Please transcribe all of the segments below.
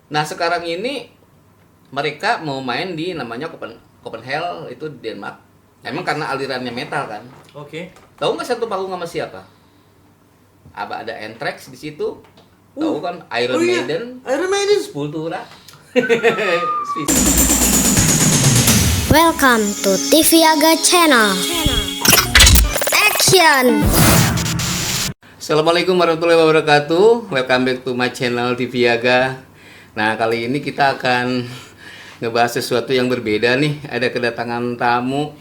Nah sekarang ini mereka mau main di namanya Copenhagen itu di Denmark. Emang karena alirannya metal kan. Oke. Tahu nggak satu panggung sama siapa? Ada Anthrax di situ. Tahu kan Iron Maiden. Iron Maiden. Sepultura. Welcome to TV Aga Channel. Action. Assalamualaikum warahmatullahi wabarakatuh. Welcome back to my channel TV Aga. Nah, kali ini kita akan ngebahas sesuatu yang berbeda nih. Ada kedatangan tamu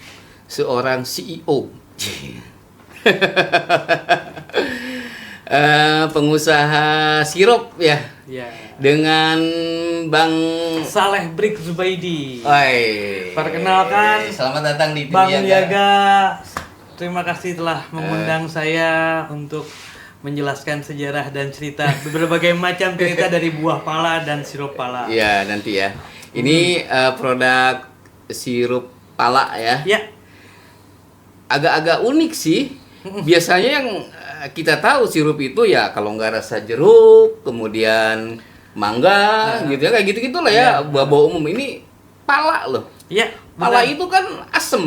seorang CEO. Pengusaha sirup ya. Ya. Dengan Bang Saleh Brik Zubaidi. Oi. Perkenalkan, selamat datang di Bang TV Aga. Yaga. Terima kasih telah mengundang saya untuk menjelaskan sejarah dan cerita berbagai macam cerita dari buah pala dan sirup pala. Iya, nanti ya. Ini produk sirup pala ya. Ya. Agak-agak unik sih. Biasanya yang kita tahu sirup itu ya kalau nggak rasa jeruk, kemudian mangga, gitu ya, kayak gitu-gitu lah ya, buah-buah umum. Ini pala loh. Ya. Pala benar. itu kan asem.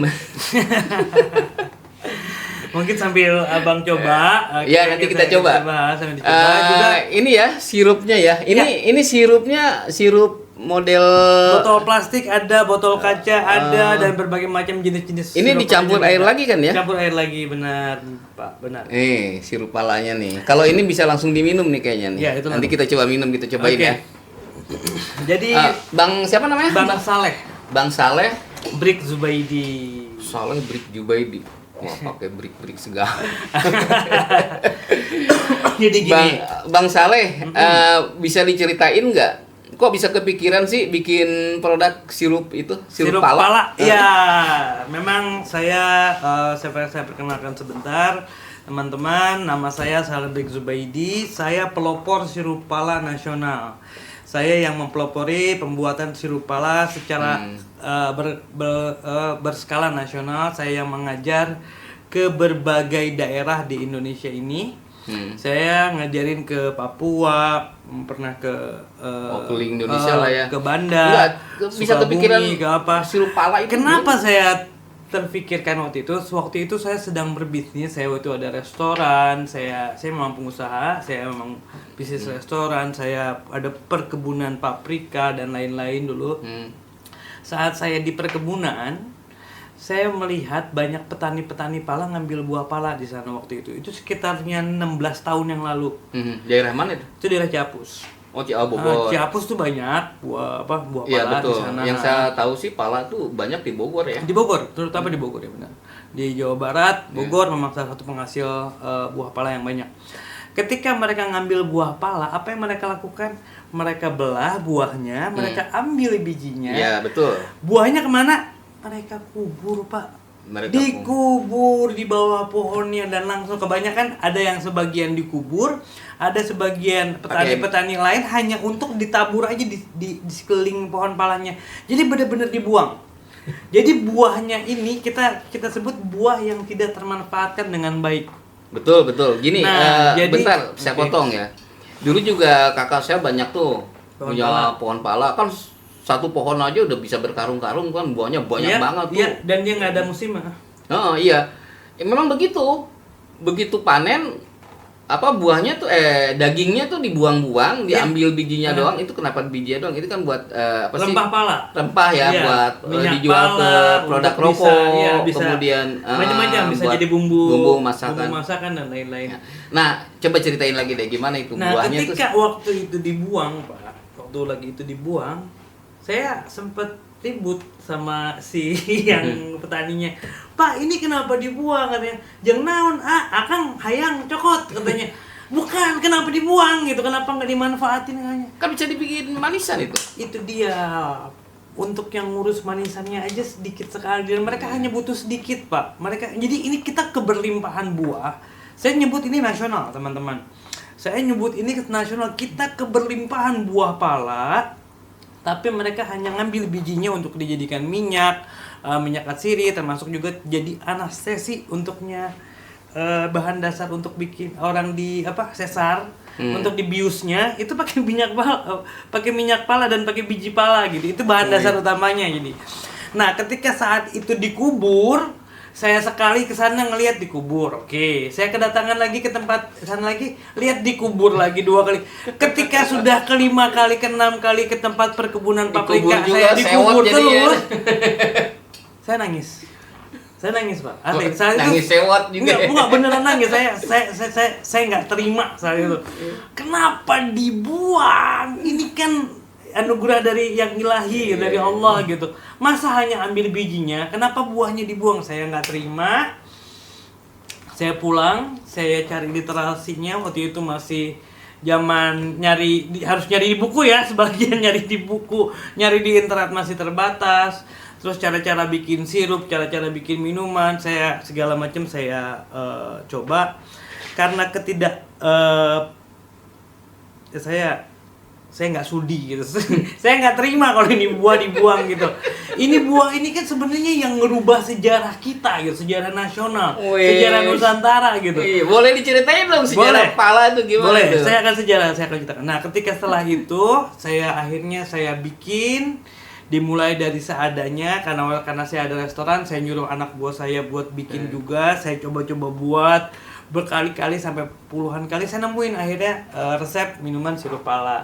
Mungkin sambil abang coba. Ya, nanti kita coba. Sambil dicoba juga. Ini ya sirupnya ya. Ini sirupnya sirup model Botol plastik ada, botol kaca ada, dan berbagai macam jenis-jenis. ini sirup dicampur ada air juga. lagi kan ya? Campur air lagi, benar Pak, benar. Sirup palanya nih. Kalau ini bisa langsung diminum nih kayaknya nih. Ya, itu Nanti kita coba minum, kita cobain Oke. ya. Jadi Bang siapa namanya? Bang Saleh Bang Saleh. Brik Zubaidi. Saleh Brik Zubaidi. Wah, pakai brik-brik segala. Jadi gini. Bang Saleh, bisa diceritain nggak? Kok bisa kepikiran sih bikin produk sirup itu? Sirup pala? Ya, memang saya perkenalkan sebentar. Teman-teman, nama saya Saleh Brik Zubaidi. Saya pelopor sirup pala nasional. Saya yang mempelopori pembuatan sirup pala secara berskala nasional. Saya yang mengajar ke berbagai daerah di Indonesia ini. Saya ngajarin ke Papua, pernah ke keliling Indonesia lah ya. ke Banda, Bisa Sukabumi, kepikiran ke apa? sirup pala itu. Kenapa saya terfikirkan waktu itu? Waktu itu saya sedang berbisnis. Saya waktu itu ada restoran. Saya memang pengusaha. Saya memang bisnis restoran. Saya ada perkebunan paprika dan lain-lain dulu. Saat saya di perkebunan, saya melihat banyak petani-petani pala ngambil buah pala di sana waktu itu. Itu sekitarnya 16 tahun yang lalu. Daerah mana itu? Itu daerah Ciapus. Oh, Bogor. Ciapus tuh banyak buah Iya, pala betul. di sana. Yang saya tahu sih pala tuh banyak di Bogor ya. Di Bogor, terutama di Bogor ya benar. Di Jawa Barat, Bogor memang salah satu penghasil buah pala yang banyak. Ketika mereka ngambil buah pala, apa yang mereka lakukan? Mereka belah buahnya, mereka ambil bijinya. Iya, betul. Buahnya kemana? Mereka kubur, Pak. Dikubur di bawah pohonnya, dan langsung kebanyakan ada yang sebagian dikubur, ada sebagian petani-petani lain hanya untuk ditabur aja di sekeliling pohon palanya. Jadi benar-benar dibuang. Jadi buahnya ini kita sebut buah yang tidak termanfaatkan dengan baik. Betul. Gini, bentar saya potong ya. Dulu juga kakak saya banyak tuh punya pohon pala. Kan satu pohon aja udah bisa berkarung-karung kan, buahnya banyak banget tuh. Iya, dan dia nggak ada musimnya. Oh iya, memang begitu. Begitu panen, buahnya tuh dagingnya tuh dibuang-buang, diambil bijinya doang. Itu kenapa bijinya doang? Itu kan buat apa sih? Rempah pala. Rempah ya, buat minyak dijual pala, ke produk rokok, bisa kemudian macam-macam, bisa buat jadi bumbu masakan. dan lain-lain. Nah, coba ceritain lagi deh gimana itu buahnya tuh. Ketika waktu itu dibuang, Pak, waktu lagi itu dibuang, saya sempet ribut sama si yang petaninya. Pak, ini kenapa dibuang? Katanya. Jangan naon, akang hayang cokot katanya. Bukan, kenapa dibuang gitu? Kenapa nggak dimanfaatin katanya? Kan bisa dibikin manisan itu. Itu dia. Untuk yang ngurus manisannya aja sedikit sekali, dan mereka hanya butuh sedikit, Pak. Jadi ini kita keberlimpahan buah. Saya nyebut ini nasional, teman-teman. Saya nyebut ini nasional. Kita keberlimpahan buah pala. Tapi mereka hanya ngambil bijinya untuk dijadikan minyak atsiri, termasuk juga jadi anestesi untuknya, bahan dasar untuk bikin orang sesar. untuk dibiusnya itu pakai minyak pala dan pakai biji pala gitu. Itu bahan dasar utamanya jadi. Nah, ketika saat itu dikubur, saya sekali ke sana ngelihat dikubur. Oke, saya kedatangan lagi ke tempat sana lagi, lihat dikubur lagi 2 kali. Ketika sudah ke-5 kali, ke-6 kali ke tempat perkebunan paprika, saya dikubur terus. Saya nangis. Saya nangis, Pak. Asli, saya nangis sewot juga. Enggak, beneran nangis. Saya enggak terima saat itu. Kenapa dibuang? Ini kan anugerah dari yang ilahi, dari Allah gitu. Masa hanya ambil bijinya, kenapa buahnya dibuang? Saya nggak terima. Saya pulang, saya cari literasinya. Waktu itu masih zaman harus nyari di buku ya, sebagian nyari di buku, nyari di internet masih terbatas. Terus cara-cara bikin sirup, cara-cara bikin minuman, segala macam saya coba. Karena saya nggak sudi gitu. Saya nggak terima kalau ini buah dibuang gitu. Ini buah ini kan sebenarnya yang ngerubah sejarah kita gitu, sejarah nasional, sejarah Nusantara gitu. Boleh diceritain dong sejarah pala itu gimana? Boleh, tuh? saya akan ceritakan. Nah, ketika setelah itu akhirnya saya bikin, dimulai dari seadanya karena saya ada restoran, saya nyuruh anak buah saya buat bikin juga. Saya coba-coba buat berkali-kali sampai puluhan kali saya nemuin akhirnya resep minuman sirup pala.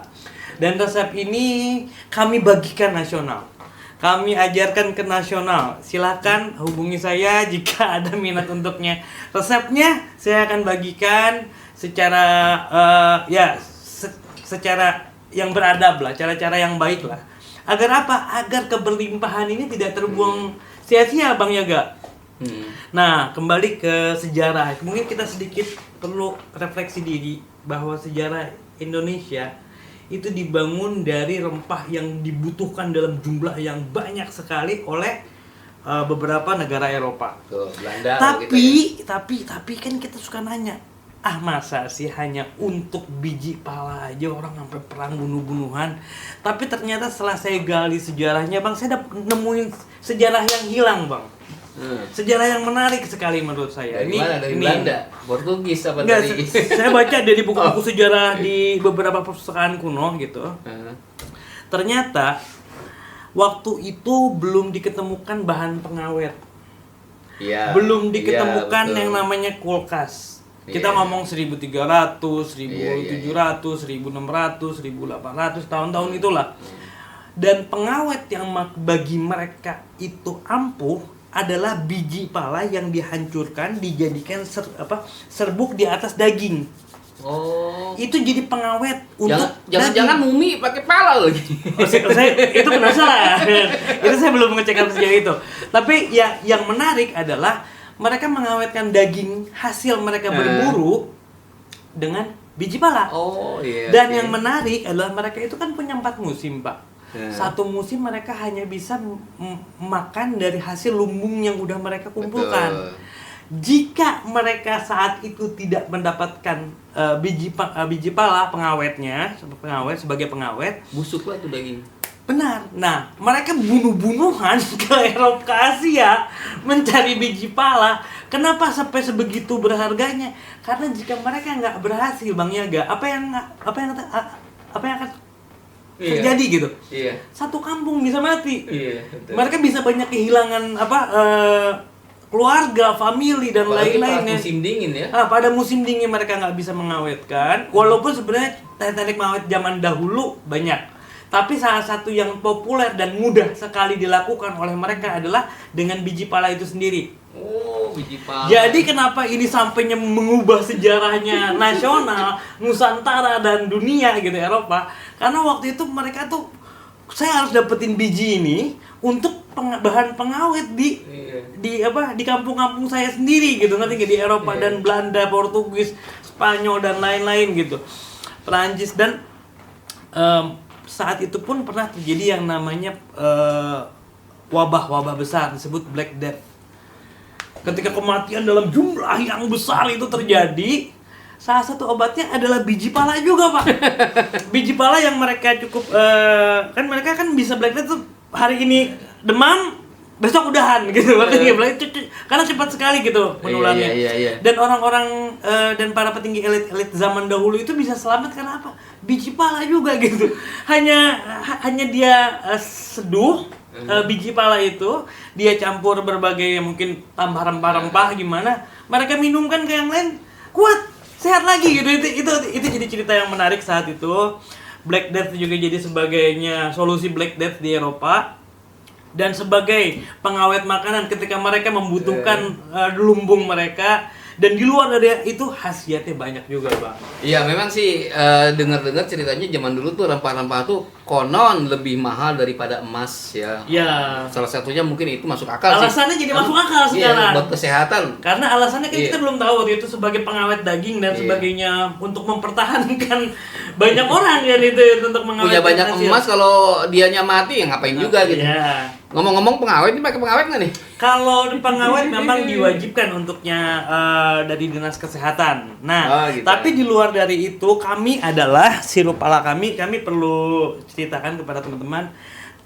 Dan resep ini kami bagikan nasional. Kami ajarkan ke nasional. Silakan hubungi saya jika ada minat untuknya. Resepnya saya akan bagikan secara secara yang beradab lah, cara-cara yang baik lah. Agar apa? Agar keberlimpahan ini tidak terbuang sia-sia, Bang Yaga. Nah, kembali ke sejarah. Mungkin kita sedikit perlu refleksi diri bahwa sejarah Indonesia itu dibangun dari rempah yang dibutuhkan dalam jumlah yang banyak sekali oleh beberapa negara Eropa. Tuh, Belanda. Tapi kan kita suka nanya, masa sih hanya untuk biji pala aja orang sampai perang bunuh-bunuhan? Tapi ternyata setelah saya gali sejarahnya, Bang, saya nemuin sejarah yang hilang, Bang. Sejarah yang menarik sekali menurut saya. Dari mana? Dari Belanda? Portugis apa dari? Saya baca dari buku-buku sejarah di beberapa perpustakaan kuno gitu. Ternyata waktu itu belum diketemukan bahan pengawet. Belum diketemukan yang namanya kulkas. Kita ngomong 1300, 1700, 1600, 1800 tahun-tahun itulah. Dan pengawet yang bagi mereka itu ampuh adalah biji pala yang dihancurkan, dijadikan serbuk di atas daging. Itu jadi pengawet untuk jangan mumi pakai pala lagi. Saya itu penasaran. Itu saya belum mengecek sejauh itu. Tapi yang menarik adalah mereka mengawetkan daging hasil mereka berburu dengan biji pala. Dan yang menarik adalah mereka itu kan punya 4 musim, Pak. Satu musim mereka hanya bisa makan dari hasil lumbung yang udah mereka kumpulkan. Betul. Jika mereka saat itu tidak mendapatkan biji pala sebagai pengawet, busuklah tuh daging. Benar. Nah, mereka bunuh-bunuhan ke Eropa, ke Asia mencari biji pala. Kenapa sampai sebegitu berharganya? Karena jika mereka nggak berhasil, Bang Yaga, apa yang akan terjadi gitu? Satu kampung bisa mati. Mereka bisa banyak kehilangan keluarga, famili dan lain-lainnya. Pada musim dingin ya. Pada musim dingin mereka nggak bisa mengawetkan. Walaupun sebenarnya teknik mengawet zaman dahulu banyak. Tapi salah satu yang populer dan mudah sekali dilakukan oleh mereka adalah dengan biji pala itu sendiri. Biji pala. Jadi kenapa ini sampainya mengubah sejarahnya nasional, Nusantara dan dunia gitu, Eropa? Karena waktu itu mereka tuh, saya harus dapetin biji ini untuk bahan pengawet di kampung-kampung saya sendiri gitu, ngerti nggak, di Eropa dan Belanda, Portugis, Spanyol dan lain-lain gitu, Perancis. Dan saat itu pun pernah terjadi yang namanya wabah besar disebut Black Death. Ketika kematian dalam jumlah yang besar itu terjadi, salah satu obatnya adalah biji pala juga, Pak. Biji pala yang mereka cukup kan mereka kan bisa Black Death tuh hari ini demam, besok udahan gitu, makanya dia bilang karena cepat sekali gitu menularnya. Iya. Dan orang-orang dan para petinggi elit zaman dahulu itu bisa selamat karena apa? Biji pala juga gitu. Hanya dia seduh biji pala itu, dia campur berbagai mungkin tambah rempah-rempah gimana, mereka minumkan ke yang lain kuat, sehat lagi gitu. Itu jadi cerita yang menarik saat itu. Black Death juga jadi sebagainya solusi Black Death di Eropa. Dan sebagai pengawet makanan ketika mereka membutuhkan lumbung mereka, dan di luar dari itu khasiatnya banyak juga, Bang. Iya, memang sih dengar-dengar ceritanya zaman dulu tuh rempah-rempah tuh konon lebih mahal daripada emas ya. Ya. Salah satunya mungkin itu masuk akal sih. Alasannya jadi masuk akal sekarang. Iya, buat kesehatan. Karena alasannya kan Iya. kita belum tahu waktu itu sebagai pengawet daging dan Iya. sebagainya untuk mempertahankan banyak orang ya itu untuk mengawet. Punya banyak emas, kalau dianya mati ya ngapain juga gitu. Iya. Ngomong-ngomong pengawet, ini pakai pengawet nggak nih? Kalau pengawet memang diwajibkan untuknya dari dinas kesehatan. Nah, Oh, gitu. tapi di luar dari itu kami adalah sirup pala kami perlu ceritakan kepada teman-teman,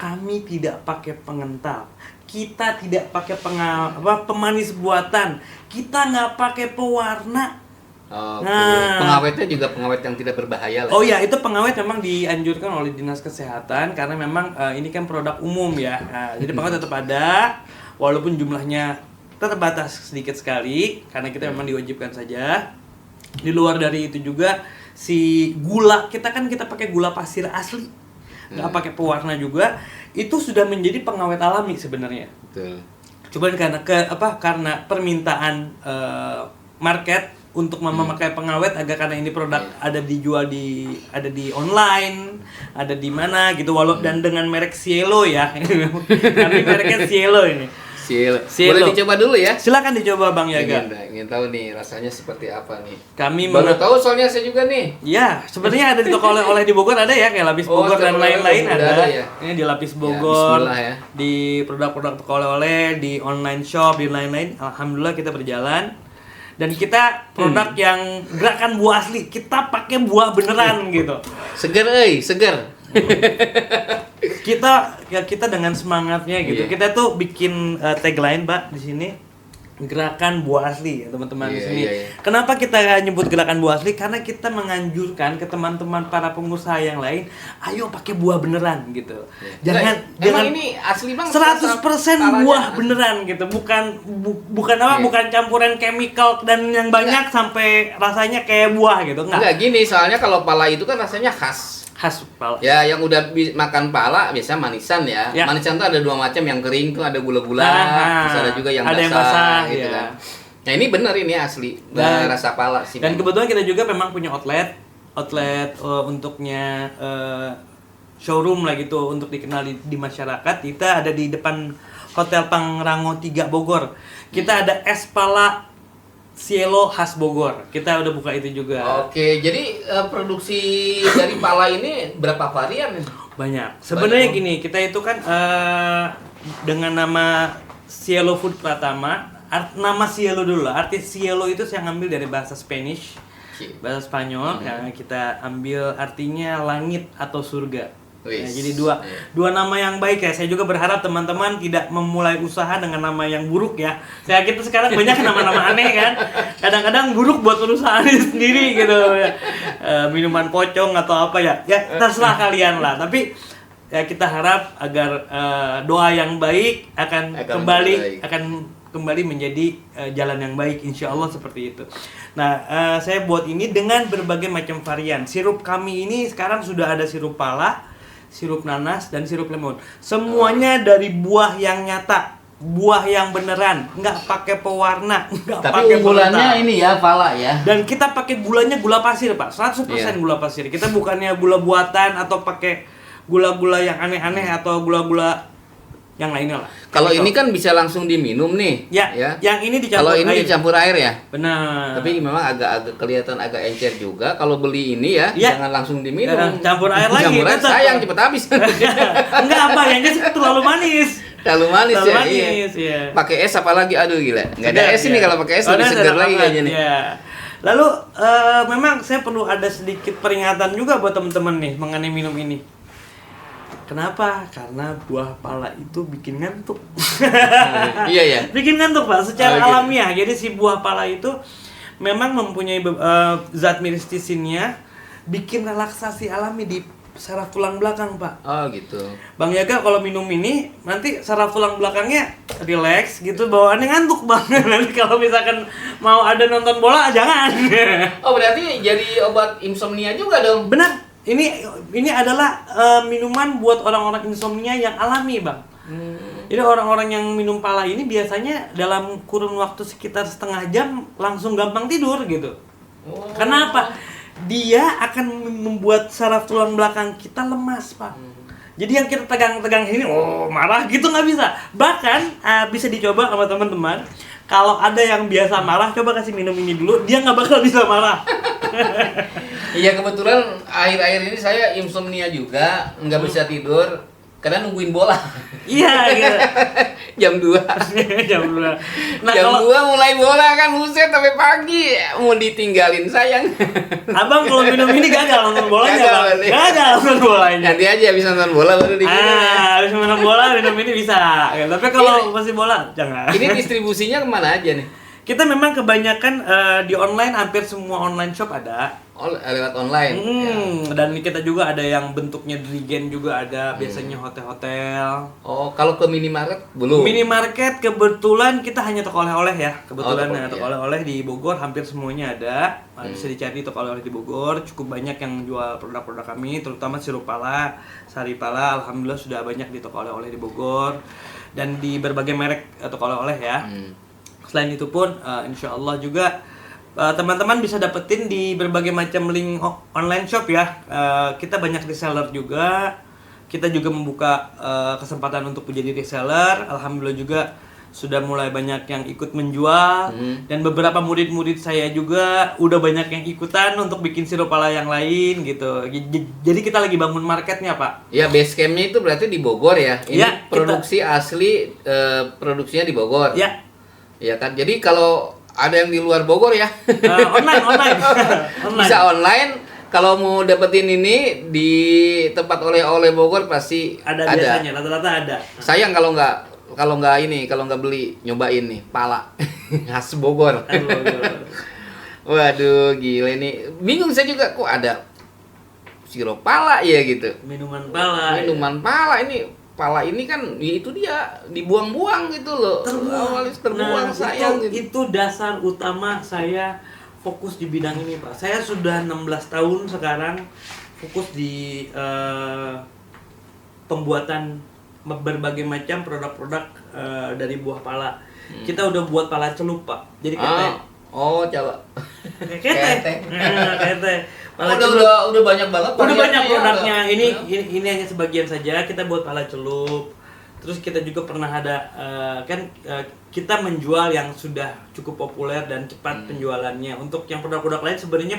kami tidak pakai pengental. Kita tidak pakai pemanis buatan. Kita nggak pakai pewarna. Oke. Nah. Pengawetnya juga pengawet yang tidak berbahaya lah. Oh ya, itu pengawet memang dianjurkan oleh dinas kesehatan karena memang ini kan produk umum ya. Nah, jadi pengawet tetap ada, walaupun jumlahnya terbatas sedikit sekali karena kita memang diwajibkan saja. Di luar dari itu juga si gula kita pakai gula pasir asli, nggak pakai pewarna juga. Itu sudah menjadi pengawet alami sebenarnya. Betul. Cuman karena permintaan market untuk memakai pengawet karena ini produk ada di online, ada di mana gitu, dan dengan merek Cielo ya. Kami mereknya Cielo ini. Cielo. Cielo. Boleh dicoba dulu ya? Silakan dicoba Bang Yaga. Ingin tahu nih rasanya seperti apa nih. Kami Baru tahu soalnya saya juga nih. Ya, sebenarnya ada di toko oleh-oleh di Bogor ada ya, kayak Lapis Oh, Bogor dan toko lain-lain oleh-oleh ada. udah ada ya? Ini di Lapis Ya, Bogor, bismillah ya. di produk-produk toko oleh-oleh, di online shop, di lain-lain. Alhamdulillah kita berjalan. Dan kita produk yang gerakan buah asli, kita pakai buah beneran gitu. Seger seger. Kita dengan semangatnya gitu. Iya. Kita tuh bikin tagline, Pak, di sini. Gerakan buah asli ya teman-teman di Iya, sini. iya. Kenapa kita nyebut gerakan buah asli? Karena kita menganjurkan ke teman-teman para pengusaha yang lain, ayo pakai buah beneran gitu. Jangan Emang ini asli Bang? 100% Salahnya. buah beneran gitu. Bukan Iya. bukan campuran chemical dan yang banyak sampai rasanya kayak buah gitu. Enggak gini, soalnya kalau pala itu kan rasanya khas. Khas pala. Ya, yang udah makan pala biasa manisan ya. Ya. Manisan tuh ada dua macam, yang kering tuh ada gula-gula, terus ada juga yang ada basah, yang basah gitu ya. kan. Nah, ini bener ini asli. Dan- Rasa pala sih. Dan Bang. kebetulan kita juga memang punya outlet untuknya showroom lah gitu untuk dikenal di masyarakat. Kita ada di depan Hotel Pangrango 3 Bogor. Kita ada es pala Cielo khas Bogor. Kita udah buka itu juga. Oke, jadi produksi dari pala ini berapa varian nih? Banyak. Sebenarnya Banyak. gini, kita itu kan dengan nama Cielo Food Pratama, nama Cielo dulu lah. Arti Cielo itu saya ngambil dari bahasa Spanish, bahasa Spanyol. Yang kita ambil artinya langit atau surga. Ya, Wis. jadi dua nama yang baik ya. Saya juga berharap teman-teman tidak memulai usaha dengan nama yang buruk ya. Saya kita sekarang banyak nama-nama aneh kan. Kadang-kadang buruk buat perusahaan sendiri gitu ya. Minuman pocong atau apa ya. Ya terserah kalian lah. Tapi ya kita harap agar doa yang baik akan kembali menjadi jalan yang baik, insya Allah seperti itu. Nah, saya buat ini dengan berbagai macam varian. Sirup kami ini sekarang sudah ada sirup pala, sirup nanas, dan sirup lemon. Semuanya dari buah yang nyata, buah yang beneran, nggak pakai pewarna, nggak Tapi pakai unggulannya pewarna. ini ya pala ya. Dan kita pakai gulanya gula pasir, Pak. 100% Iya. gula pasir. Kita bukannya gula buatan atau pakai gula-gula yang aneh-aneh atau gula-gula yang lainnya lah. Kalau Gitu. ini kan bisa langsung diminum nih. Ya, yang ini dicampur Kalau ini air. dicampur air ya. Benar. Tapi memang agak kelihatan agak encer juga. Kalau beli ini ya, Ya. jangan langsung diminum. Campur air lagi, Campur air tetap. sayang cepet habis. Enggak apa, yang jelas terlalu manis. Terlalu manis Terlalu ya. manis, Iya. ya. Pakai es apalagi, aduh gila. Nggak ada Segar, es ini ya. kalau pakai es Oh, lebih ada segar lagi banget, kayaknya nih. ya. Lalu memang saya perlu ada sedikit peringatan juga buat teman-teman nih mengenai minum ini. Kenapa? Karena buah pala itu bikin ngantuk. Iya ya. Bikin ngantuk Pak, secara Gitu. alamiah. Jadi si buah pala itu memang mempunyai zat miristisinnya, bikin relaksasi alami di saraf tulang belakang Pak. Oh gitu. Bang Yaga kalau minum ini nanti saraf tulang belakangnya relax gitu, bawaannya ngantuk Bang. Nanti kalau misalkan mau ada nonton bola jangan. Oh berarti jadi obat insomnia juga dong? Benar. Ini adalah minuman buat orang-orang insomnia yang alami, Bang. Jadi orang-orang yang minum pala ini biasanya dalam kurun waktu sekitar setengah jam langsung gampang tidur gitu. Oh. Kenapa? Dia akan membuat saraf tulang belakang kita lemas, Pak. Jadi yang kita tegang-tegang ini, marah gitu nggak bisa. Bahkan bisa dicoba sama teman-teman. Kalau ada yang biasa marah, coba kasih minum ini dulu, dia nggak bakal bisa marah. Iya kebetulan akhir-akhir ini saya insomnia juga, nggak bisa tidur karena nungguin bola. Iya, gitu. Jam 2. Jam 2. Nah, Jam kalau 2 mulai bola kan, buset sampai pagi. Mau ditinggalin sayang. Abang kalau minum ini gagal nonton bolanya, Gagal Bang. berarti. Gagal nonton bolanya. Nanti aja habis nonton bola baru diminum ya. Habis minum bola, minum ini bisa. Tapi kalau masih bola, jangan. Ini distribusinya kemana aja nih? Kita memang kebanyakan di online, hampir semua online shop ada. Oh, lewat online. Ya. Dan kita juga ada yang bentuknya dirigen juga ada, biasanya hotel-hotel. Oh, kalau ke minimarket belum? Minimarket kebetulan kita hanya toko oleh-oleh ya. Kebetulan Oh, toko oleh-oleh di Bogor hampir semuanya ada. Bisa dicari toko oleh-oleh di Bogor. Cukup banyak yang jual produk-produk kami, terutama sirup pala, sari pala. Alhamdulillah sudah banyak di toko oleh-oleh di Bogor dan di berbagai merek toko oleh-oleh ya. Selain itu pun, insya Allah juga teman-teman bisa dapetin di berbagai macam link online shop ya. Kita banyak reseller juga. Kita juga membuka kesempatan untuk menjadi reseller. Alhamdulillah juga sudah mulai banyak yang ikut menjual. Dan beberapa murid-murid saya juga udah banyak yang ikutan untuk bikin sirup pala yang lain gitu. Jadi kita lagi bangun marketnya Pak. Ya, base campnya itu berarti di Bogor ya. Ini Ya, produksi asli, produksinya di Bogor. Ya, Ya kan. Jadi kalau ada yang di luar Bogor ya. online. Online. Bisa online. Kalau mau dapetin ini di tempat oleh-oleh Bogor pasti Ada biasanya, rata-rata ada. Sayang kalau nggak beli, nyobain nih pala khas Bogor. Waduh, gila ini. Bingung saya juga kok ada sirup pala ya gitu. Minuman pala. Minuman pala ini. Pala ini kan ya itu dia dibuang-buang gitu loh. Awalnya terbuang sayang gitu. Itu dasar utama saya fokus di bidang ini Pak. Saya sudah 16 tahun sekarang fokus di pembuatan berbagai macam produk-produk dari buah pala. Kita udah buat pala celup Pak. Jadi ketek. Oh, coba. Ketek. Ketek. Udah banyak banget. Udah banyak variannya produknya. ya, Ini hanya sebagian saja. Kita buat pala celup. Terus kita juga pernah ada kita menjual yang sudah cukup populer dan cepat penjualannya. Untuk yang produk-produk lain sebenarnya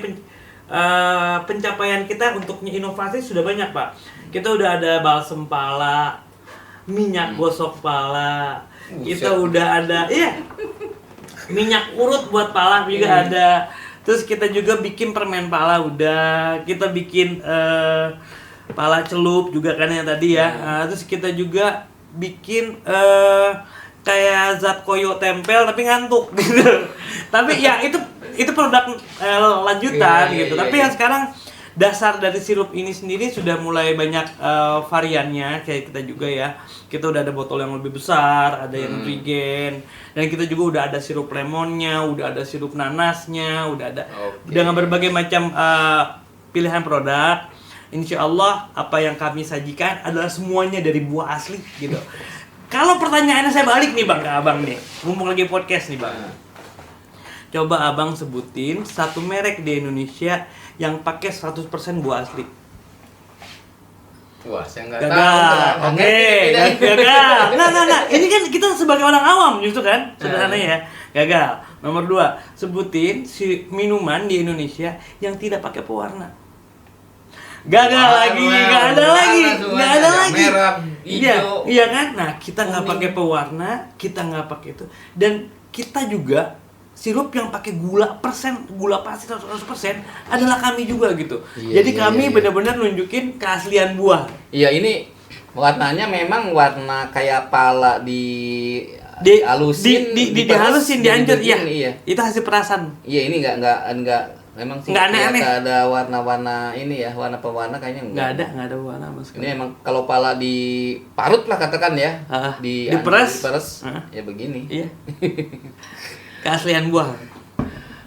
pencapaian kita untuknya inovasi sudah banyak Pak. Kita udah ada balsem pala, minyak gosok pala. Kita udah ada minyak urut buat pala juga ada. Terus kita juga bikin permen pala udah, kita bikin pala celup juga kan yang tadi ya. Terus kita juga bikin kayak zat koyo tempel tapi ngantuk gitu. Tapi ya itu produk lanjutan gitu. Tapi yang sekarang dasar dari sirup ini sendiri sudah mulai banyak variannya kayak kita juga ya. Kita udah ada botol yang lebih besar, ada yang vegan, dan kita juga udah ada sirup lemonnya, udah ada sirup nanasnya, udah ada dengan berbagai macam pilihan produk. Insya Allah apa yang kami sajikan adalah semuanya dari buah asli gitu. Kalau pertanyaannya saya balik nih Bang ke Abang nih, mumpung lagi podcast nih Bang. Coba Abang sebutin satu merek di Indonesia yang pakai 100% buah asli. Wah, saya nggak Gagal. tahu. Oke, gagal. Nah. Ini kan kita sebagai orang awam justru kan, sederhananya ya. Gagal. Nomor 2, sebutin si minuman di Indonesia yang tidak pakai pewarna. Gagal lagi, nggak ada lagi. Merah, hijau. Iya kan? Nah, kita nggak pakai pewarna, kita nggak pakai itu, dan kita juga sirup yang pakai gula pasti 100% adalah kami juga gitu. Jadi kami benar-benar nunjukin keaslian buah. Iya, ini Warnanya memang warna kayak pala halusin, dihalusin, dihancur, iya. iya. Itu hasil perasan. Iya, ini enggak memang sih Nggak aneh-aneh. ada warna-warna ini ya, warna pewarna kayaknya enggak. Nggak ada warna mas. Ini emang kalau pala diparut lah katakan ya, diperas. Ya begini. Iya. Keaslian buah.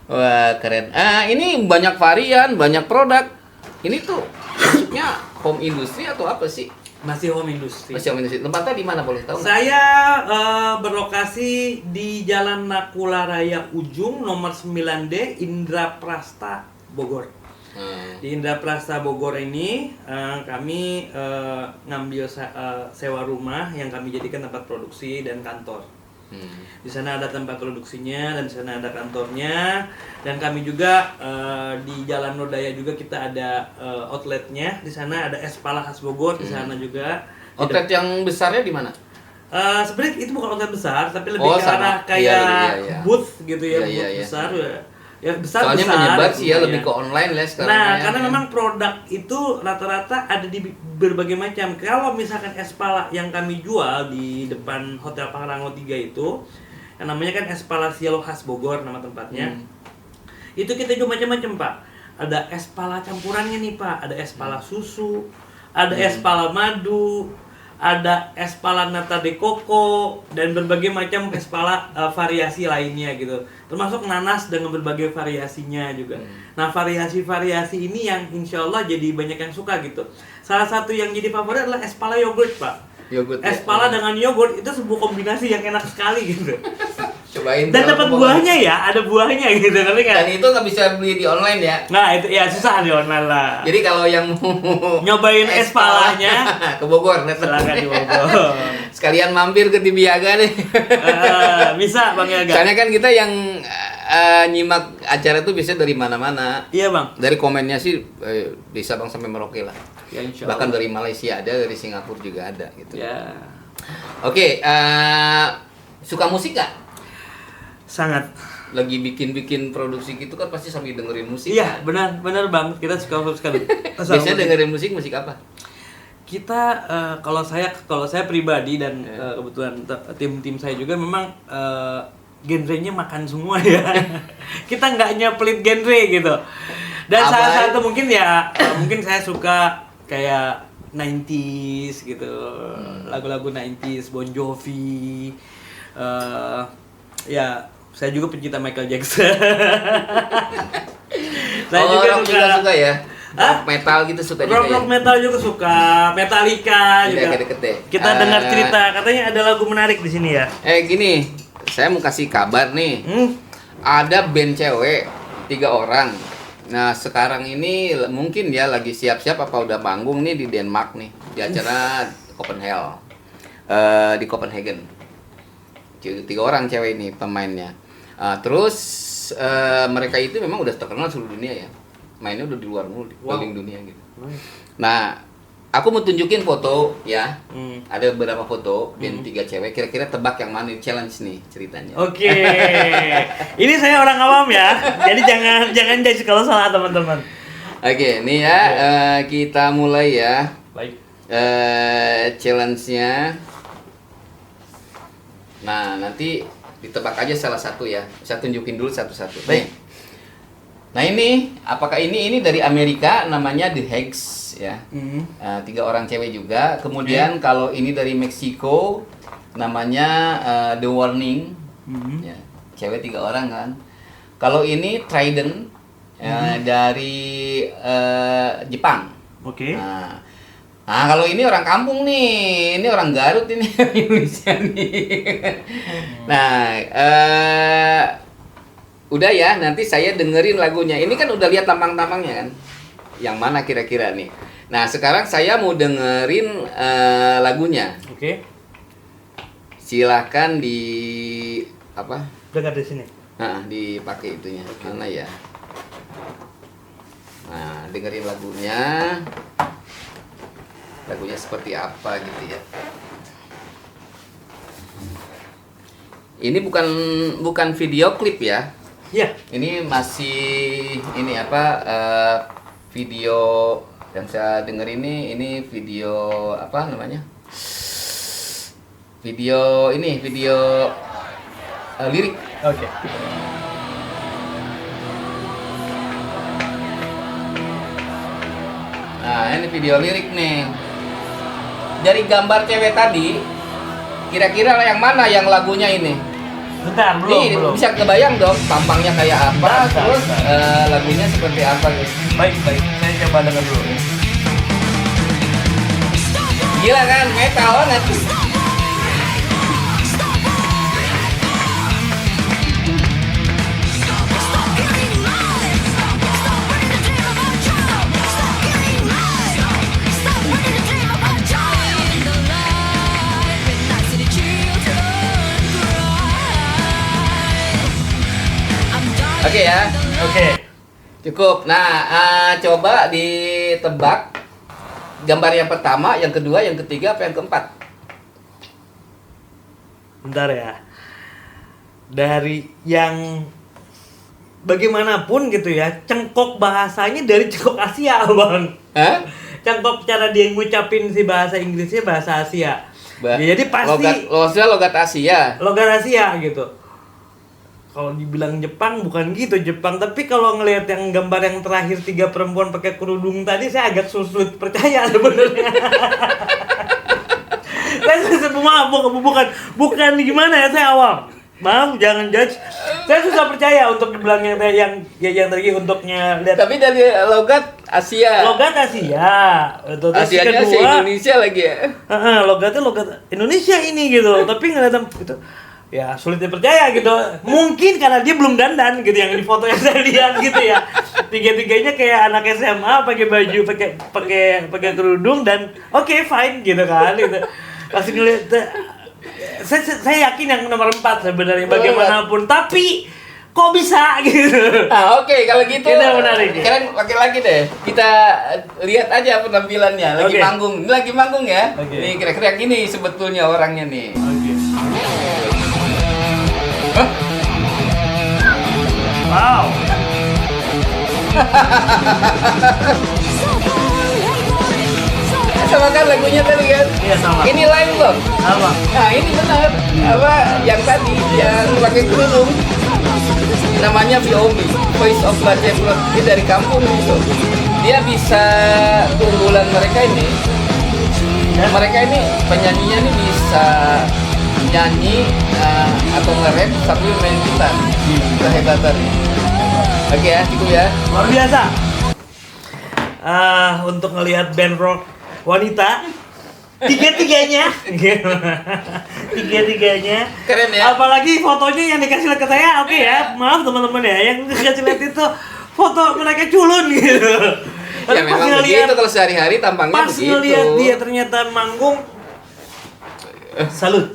Wah, keren. Ini banyak varian, banyak produk. Ini tuh maksudnya home industry atau apa sih? Masih home industry. Masih home industry. Tempatnya di mana boleh tahu? Saya berlokasi di Jalan Nakula Raya Ujung nomor 9D Indraprasta Bogor. Di Indraprasta Bogor ini kami ngambil sewa rumah yang kami jadikan tempat produksi dan kantor. Di sana ada tempat produksinya dan di sana ada kantornya, dan kami juga di Jalan Lodaya juga kita ada outletnya. Di sana ada es pala khas Bogor di sana juga. Outlet yang besarnya di mana? Sebenarnya itu bukan outlet besar, tapi lebih ke sama. arah kayak Iya. booth gitu ya, Iya, booth iya. besar. Ya besar. Soalnya besar, menyebar sih ya, iya. lebih ke online lah sekarang. Nah, ya. karena memang produk itu rata-rata ada di berbagai macam. Kalau misalkan es pala yang kami jual di depan Hotel Pangrango 3 itu, yang namanya kan es pala Cielo khas Bogor nama tempatnya. Itu kita jual macam-macam, Pak. Ada es pala campurannya nih, Pak. Ada es pala susu, ada es pala madu, ada es pala nata de coco, dan berbagai macam es pala variasi lainnya gitu. Termasuk nanas dengan berbagai variasinya juga. Nah, variasi-variasi ini yang insya Allah jadi banyak yang suka gitu. Salah satu yang jadi favorit adalah es pala yogurt, Pak. Yogurt. Es pala dengan yogurt itu sebuah kombinasi yang enak sekali gitu. Cobain. Dan dapat buahnya ya, ada buahnya gitu, ngerti nggak? Dan itu nggak bisa beli di online ya. Nah, itu ya susah di online lah. Jadi kalau yang mau Nyobain es palanya, ke Bogor, silakan di Bogor. sekalian mampir ke Tibiaga nih. Bisa Bang Yaga. Soalnya kan kita yang nyimak acara itu biasanya dari mana-mana. Iya Bang. Dari komennya sih bisa Bang sampai Merauke lah. Ya, insya Bahkan Allah. dari Malaysia ada, dari Singapura juga ada gitu. Ya. Oke, suka musik nggak? Sangat. Lagi bikin produksi gitu kan pasti sambil dengerin musik. Iya, benar Bang. Kita suka sekali. Biasanya dengerin musik apa? Kita kalau saya pribadi dan kebetulan tim saya juga memang genrenya makan semua ya. Kita nggak nyepelit genre gitu. Dan salah satu mungkin ya mungkin saya suka kayak 90s gitu. Lagu-lagu 90s, Bon Jovi. Ya, saya juga pencinta Michael Jackson. Saya juga suka ya. Rock metal gitu suka juga ya. Rock metal juga suka, Metallica juga. Deket-deket. Kita dengar cerita, katanya ada lagu menarik di sini ya. Gini, saya mau kasih kabar nih. Ada band cewek 3 orang. Nah, sekarang ini mungkin ya lagi siap-siap apa udah manggung nih di Denmark nih, di acara Copenhagen. Di Copenhagen. 3 orang cewek ini pemainnya. Terus mereka itu memang udah terkenal seluruh dunia ya. Mainnya udah di luar mulu, di keliling dunia gitu. Nah, aku mau tunjukin foto ya. Ada beberapa foto band 3 cewek. Kira-kira tebak yang mana, challenge nih ceritanya. Oke. Ini saya orang awam ya. Jadi jangan judge kalau salah teman-teman. Oke, nih ya kita mulai ya. Baik. Challenge-nya. Nah, nanti ditebak aja salah satu ya. Saya tunjukin dulu satu-satu. Baik. Nah, ini apakah ini dari Amerika namanya The Hags ya. 3 orang cewek juga. Kemudian kalau ini dari Meksiko namanya The Warning. Ya, cewek 3 orang kan. Kalau ini Trident dari Jepang. Oke. Nah, kalau ini orang kampung nih, ini orang Garut ini Indonesia nih. Nah, udah ya, nanti saya dengerin lagunya. Ini kan udah lihat tampang-tampangnya kan, yang mana kira-kira nih. Nah, sekarang saya mau dengerin lagunya. Oke. Silakan di apa? Dengar di sini. Nah, dipakai itunya. Mana ya? Nah, dengerin lagunya. Lagunya seperti apa gitu ya. Ini bukan video klip ya. Iya. Ini masih video Yang saya dengar ini video apa namanya? Video lirik. Oke. Nah, ini video lirik nih. Dari gambar cewek tadi, kira-kira yang mana yang lagunya ini? Bentar, Nih, belum. bisa kebayang dong tampangnya kayak apa, Bentar, terus bentar. lagunya seperti apa gitu. Baik. Saya coba dengar dulu. Gila kan, metal banget. Oke ya, Oke. cukup. Nah, coba ditebak gambar yang pertama, yang kedua, yang ketiga, apa yang keempat? Bentar ya. Dari yang bagaimanapun gitu ya, cengkok bahasanya dari cengkok Asia, Bang. Hah? Cengkok cara dia ngucapin si bahasa Inggrisnya bahasa Asia. Ya, jadi pasti logat Asia. logat Asia gitu. Kalau dibilang Jepang bukan gitu Jepang, tapi kalau ngelihat yang gambar yang terakhir 3 perempuan pakai kerudung tadi saya agak sulit percaya sebenarnya. Saya maaf, bukan gimana ya, saya awam. Maaf, jangan judge. Saya susah percaya untuk dibilang yang tadi untuknya lihat Tapi dari logat Asia. logat Asia. Terus Asianya si Indonesia lagi ya. logatnya logat Indonesia ini gitu. Tapi ngeliat gitu, ya sulit dipercaya gitu. Mungkin karena dia belum dandan gitu yang di foto yang saya lihat gitu ya. Tiga-tiganya kayak anak SMA pakai baju pakai kerudung dan oke, fine gitu kan gitu. Kasih ngeliat saya yakin yang nomor 4 sebenarnya bagaimanapun, tapi kok bisa gitu. Ah, oke, kalau gitu Kita menarik. Sekarang pakai lagi deh. Kita lihat aja penampilannya. Lagi Oke. manggung. Ini lagi manggung ya. Oke. Nih kira-kira gini sebetulnya orangnya nih. Hah? Wow. Sama kan lagunya tadi kan? Iya, sama. Ini live loh. Apa? Nah, ini benar. Apa yang tadi yang pakai kerudung. Namanya Viomi, Voice of Baceprot. Dia dari kampung gitu. Dia bisa keunggulan mereka ini. Mereka ini penyanyinya ini bisa nyanyi atau nge-rap sambil main gitar. Kehebatannya. Oke ya, cukup ya. Luar biasa. Untuk ngelihat band rock wanita tiga-tiganya Keren ya. apalagi fotonya yang dikasih lihat ke saya, oke ya, maaf teman-teman ya, yang dikasih lihat itu foto mereka culun gitu. Ya Tapi pas memang ngelihat- begitu kalau sehari-hari tampangnya pas begitu. ngelihat dia ternyata manggung, salut.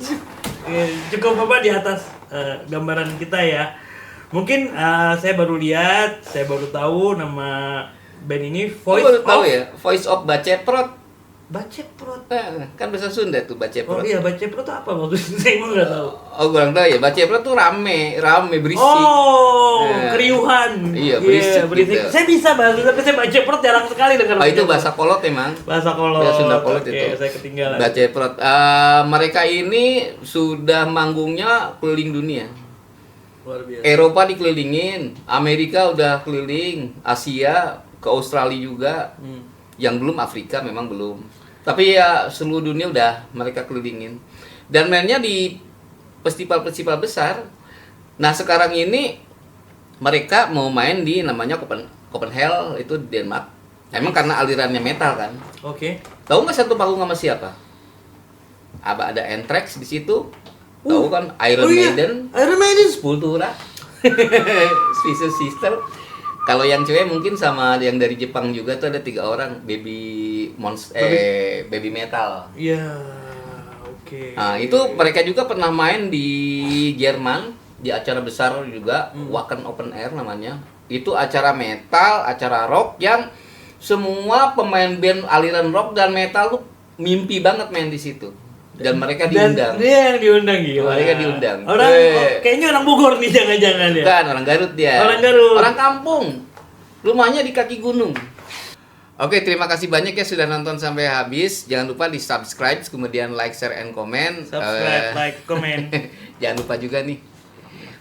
Cukup apa di atas gambaran kita ya. Mungkin saya baru lihat, saya baru tahu nama band ini Voice Voice tahu of ya, Voice of Baceprot. Baceprot. Nah, kan bahasa Sunda tuh Oh Baceprot. iya, Baceprot itu apa maksudnya? Saya emang nggak tahu. Oh, kurang tahu ya. Baceprot tuh rame berisik. Oh, Nah. keriuhan. Iya, berisik gitu. Saya bisa bahasa, tapi saya Baceprot jarang sekali dengar. Oh, itu bahasa kolot emang. bahasa kolot. Bahasa Sunda kolot Oke, itu. saya ketinggalan. Baceprot. Mereka ini sudah manggungnya keliling dunia. Luar biasa. Eropa dikelilingin, Amerika udah keliling, Asia, ke Australia juga. Yang belum Afrika memang belum. Tapi ya seluruh dunia udah mereka kelilingin. Dan mainnya di festival-festival besar. Nah, sekarang ini mereka mau main di namanya Copenhagen, itu di Denmark. Emang karena alirannya metal kan. Oke. Tahu nggak satu panggung sama siapa? Ada Anthrax di situ. Tahu kan Iron iya. Maiden, Iron Maiden. Sepultura, Twisted Sister. Kalau yang cewek mungkin sama yang dari Jepang juga tuh ada 3 orang, Baby Metal. Iya. Oke. Nah, itu mereka juga pernah main di Jerman di acara besar juga, Wacken Open Air namanya. Itu acara metal, acara rock yang semua pemain band aliran rock dan metal tuh mimpi banget main di situ. Dan mereka diundang. Dan dia yang diundang gitu. Mereka diundang. Kayaknya orang Bogor nih, jangan-jangan ya. Bukan, orang Garut dia. Orang Garut. Orang kampung. Rumahnya di kaki gunung. Oke, terima kasih banyak ya sudah nonton sampai habis. Jangan lupa di subscribe, kemudian like, share, and comment. Subscribe, like, komen. Jangan lupa juga nih,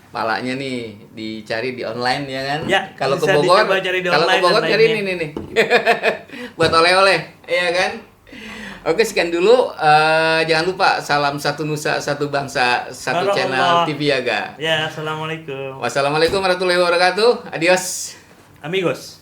palanya nih dicari di online ya kan? Ya, kalau ke bisa Bogor, dicoba cari di kalau ke online Bogor dan cari lainnya. ini nih. Buat oleh-oleh, ya kan? Oke, sekian dulu. Jangan lupa salam satu nusa, satu bangsa, satu channel Barakallah. TV Yaga. Ya, assalamualaikum. Wassalamualaikum warahmatullahi wabarakatuh. Adios. Amigos.